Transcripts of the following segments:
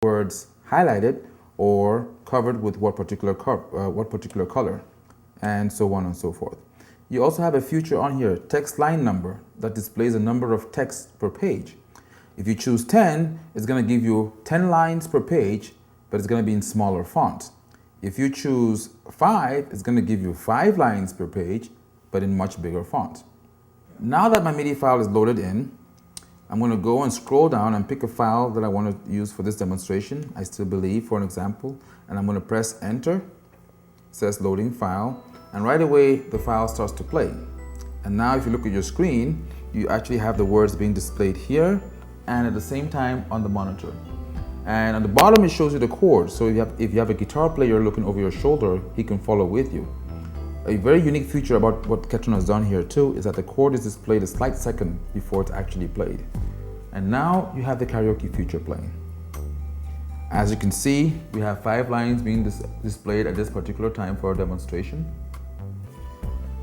words highlighted or covered with what particular color, and so on and so forth. You also have a feature on here, text line number, that displays a number of text per page. If you choose 10, it's going to give you 10 lines per page, but it's going to be in smaller font. If you choose 5, it's going to give you 5 lines per page, but in much bigger font. Now that my MIDI file is loaded in, I'm going to go and scroll down and pick a file that I want to use for this demonstration. I still believe, for an example, and I'm going to press enter. It says loading file, and right away the file starts to play. And now if you look at your screen, you actually have the words being displayed here and at the same time on the monitor. And on the bottom it shows you the chords, so if you have a guitar player looking over your shoulder, he can follow with you. A very unique feature about what Ketron has done here too is that the chord is displayed a slight second before it's actually played. And now you have the karaoke feature playing. As you can see, we have 5 lines being displayed at this particular time for our demonstration.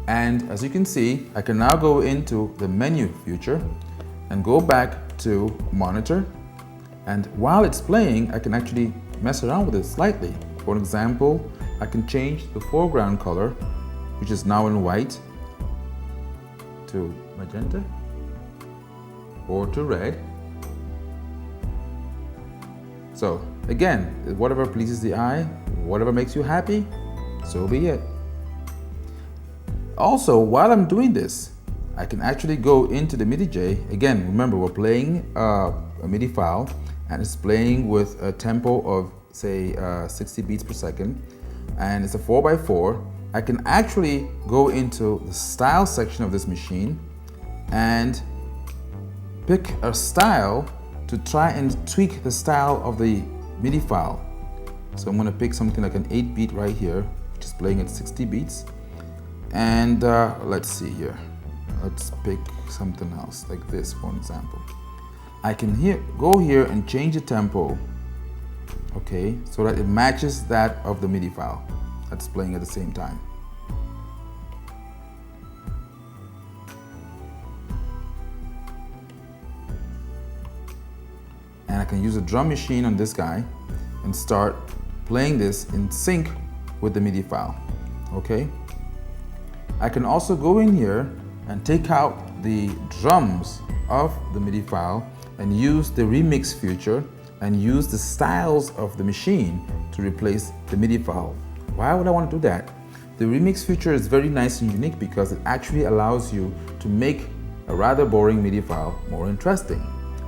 And as you can see, I can now go into the menu feature and go back to monitor. And while it's playing, I can actually mess around with it slightly. For example, I can change the foreground color, which is now in white, to magenta or to red. So again, whatever pleases the eye, whatever makes you happy, so be it. Also, while I'm doing this, I can actually go into the Midijay. Again, remember we're playing a MIDI file and it's playing with a tempo of say 60 beats per second, and it's a 4x4. I can actually go into the style section of this machine and pick a style to try and tweak the style of the MIDI file. So I'm going to pick something like an 8-beat right here, which is playing at 60 beats. And let's see here. Let's pick something else like this, for example. I can go here and change the tempo, okay, so that it matches that of the MIDI file that's playing at the same time. And I can use a drum machine on this guy and start playing this in sync with the MIDI file, okay? I can also go in here and take out the drums of the MIDI file and use the remix feature and use the styles of the machine to replace the MIDI file. Why would I want to do that? The remix feature is very nice and unique because it actually allows you to make a rather boring MIDI file more interesting.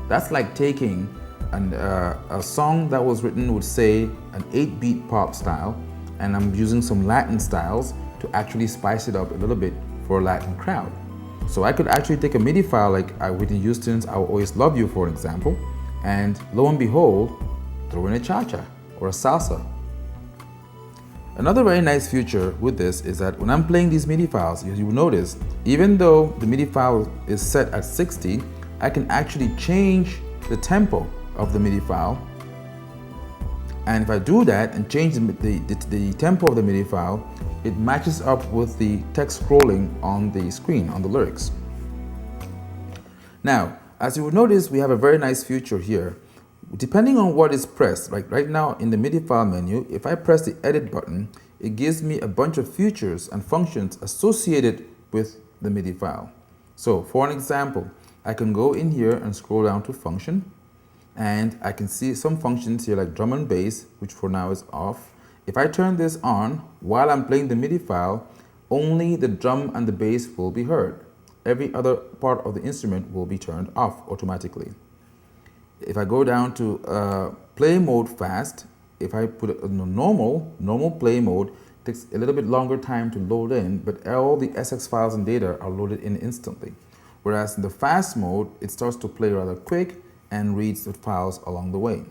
That's like taking a song that was written with say an 8-beat pop style, and I'm using some Latin styles to actually spice it up a little bit for a Latin crowd. So I could actually take a MIDI file like Whitney Houston's I Will Always Love You, for example, and lo and behold, throw in a cha-cha or a salsa. Another very nice feature with this is that when I'm playing these MIDI files, you will notice, even though the MIDI file is set at 60, I can actually change the tempo of the MIDI file. And if I do that and change the tempo of the MIDI file, it matches up with the text scrolling on the screen, on the lyrics. Now, as you will notice, we have a very nice feature here. Depending on what is pressed, like right now in the MIDI file menu, if I press the edit button, it gives me a bunch of features and functions associated with the MIDI file. So for an example, I can go in here and scroll down to function, and I can see some functions here like drum and bass, which for now is off. If I turn this on while I'm playing the MIDI file, only the drum and the bass will be heard. Every other part of the instrument will be turned off automatically. If I go down to play mode fast, if I put it in normal play mode, it takes a little bit longer time to load in, but all the SX files and data are loaded in instantly. Whereas in the fast mode, it starts to play rather quick and reads the files along the way.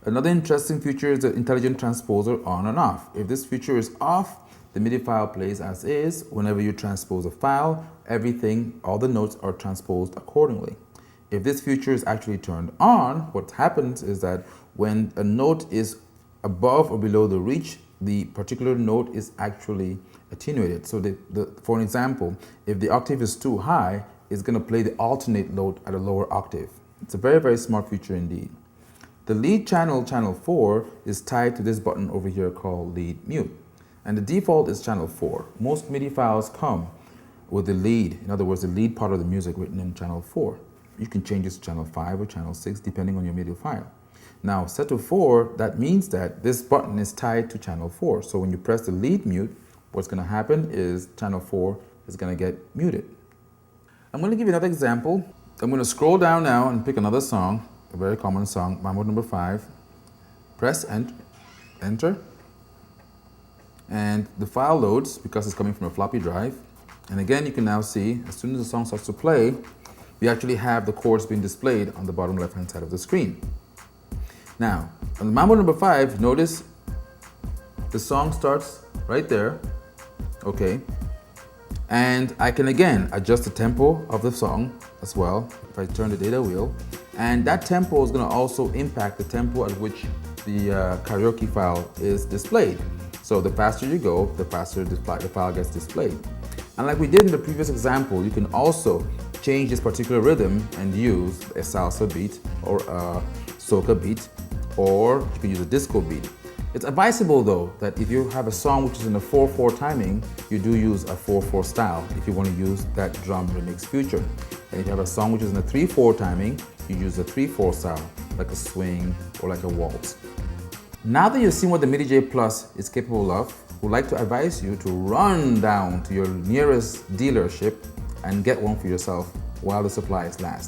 Another interesting feature is the intelligent transposer on and off. If this feature is off, the MIDI file plays as is. Whenever you transpose a file, all the notes are transposed accordingly. If this feature is actually turned on, what happens is that when a note is above or below the reach, the particular note is actually attenuated. So for an example, if the octave is too high, it's going to play the alternate note at a lower octave. It's a very, very smart feature indeed. The lead channel, channel 4, is tied to this button over here called lead mute. And the default is channel 4. Most MIDI files come with the lead, in other words, the lead part of the music written in channel 4. You can change this to channel 5 or channel 6 depending on your MIDI file. Now, set to 4, that means that this button is tied to channel 4. So when you press the lead mute, what's going to happen is channel 4 is going to get muted. I'm going to give you another example. I'm going to scroll down now and pick another song, a very common song, Mambo number 5. Press enter. And the file loads because it's coming from a floppy drive. And again, you can now see, as soon as the song starts to play, we actually have the chords being displayed on the bottom left-hand side of the screen. Now, on the Mambo number 5, notice the song starts right there, okay? And I can again adjust the tempo of the song as well if I turn the data wheel. And that tempo is going to also impact the tempo at which the karaoke file is displayed. So the faster you go, the faster the file gets displayed. And like we did in the previous example, you can also change this particular rhythm and use a salsa beat or a soca beat, or you can use a disco beat. It's advisable though that if you have a song which is in a 4/4 timing, you do use a 4/4 style if you want to use that drum remix feature. And if you have a song which is in a 3/4 timing, you use a 3/4 style, like a swing or like a waltz. Now that you've seen what the Midijay Plus is capable of, we'd like to advise you to run down to your nearest dealership and get one for yourself while the supplies last.